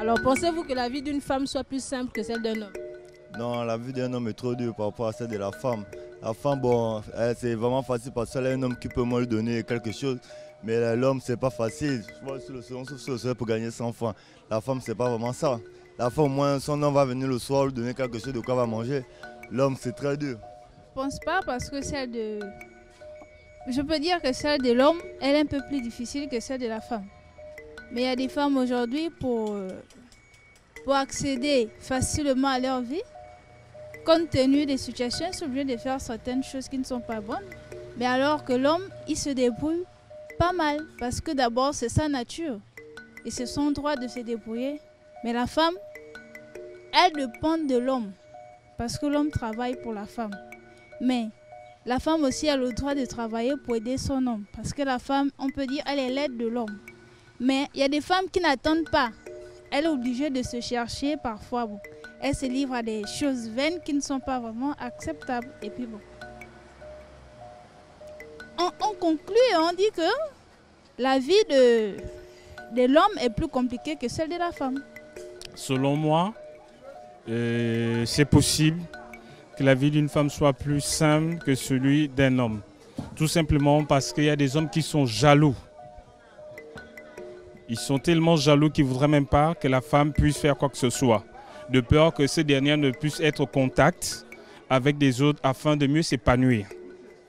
Alors pensez-vous que la vie d'une femme soit plus simple que celle d'un homme? Non, la vie d'un homme est trop dure par rapport à celle de la femme. La femme, bon, c'est vraiment facile parce qu'elle est un homme qui peut moins lui donner quelque chose. Mais l'homme, c'est pas facile. Je vois sur le second, sauf sur le soir pour gagner 100 francs. La femme, c'est pas vraiment ça. La femme, au moins, son homme va venir le soir lui donner quelque chose de quoi va manger. L'homme, c'est très dur. Je pense pas parce que je peux dire que celle de l'homme, elle est un peu plus difficile que celle de la femme. Mais il y a des femmes aujourd'hui pour accéder facilement à leur vie, compte tenu des situations, ils sont obligés de faire certaines choses qui ne sont pas bonnes. Mais alors que l'homme, il se débrouille pas mal parce que d'abord c'est sa nature et c'est son droit de se débrouiller. Mais la femme, elle dépend de l'homme parce que l'homme travaille pour la femme. Mais la femme aussi a le droit de travailler pour aider son homme parce que la femme, on peut dire, elle est l'aide de l'homme. Mais il y a des femmes qui n'attendent pas. Elle est obligée de se chercher parfois. Bon, elle se livre à des choses vaines qui ne sont pas vraiment acceptables. Et puis bon. On conclut et on dit que la vie de l'homme est plus compliquée que celle de la femme. Selon moi, c'est possible que la vie d'une femme soit plus simple que celui d'un homme. Tout simplement parce qu'il y a des hommes qui sont jaloux. Ils sont tellement jaloux qu'ils ne voudraient même pas que la femme puisse faire quoi que ce soit, de peur que ces dernières ne puissent être en contact avec des autres afin de mieux s'épanouir.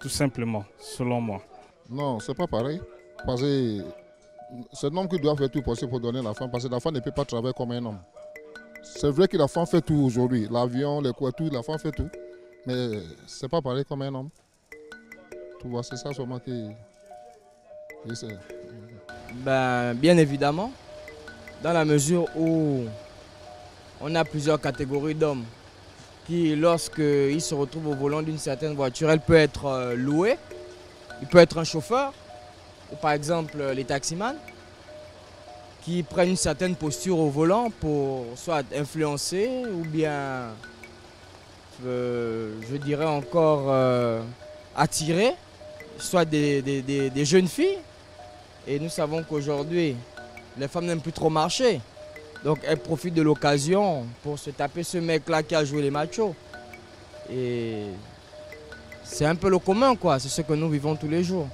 Tout simplement, selon moi. Non, c'est pas pareil. Parce que c'est l'homme qui doit faire tout possible pour donner la femme, parce que la femme ne peut pas travailler comme un homme. C'est vrai que la femme fait tout aujourd'hui, l'avion, les quoi, tout, la femme fait tout. Mais c'est pas pareil comme un homme. Tu vois, c'est ça seulement qui... Ben, bien évidemment, dans la mesure où on a plusieurs catégories d'hommes qui, lorsqu'ils se retrouvent au volant d'une certaine voiture, elle peut être louée, il peut être un chauffeur, ou par exemple les taximans, qui prennent une certaine posture au volant pour soit influencer ou bien, je dirais encore, attirer, soit des jeunes filles. Et nous savons qu'aujourd'hui, les femmes n'aiment plus trop marcher. Donc elles profitent de l'occasion pour se taper ce mec-là qui a joué les machos. Et c'est un peu le commun, quoi. C'est ce que nous vivons tous les jours.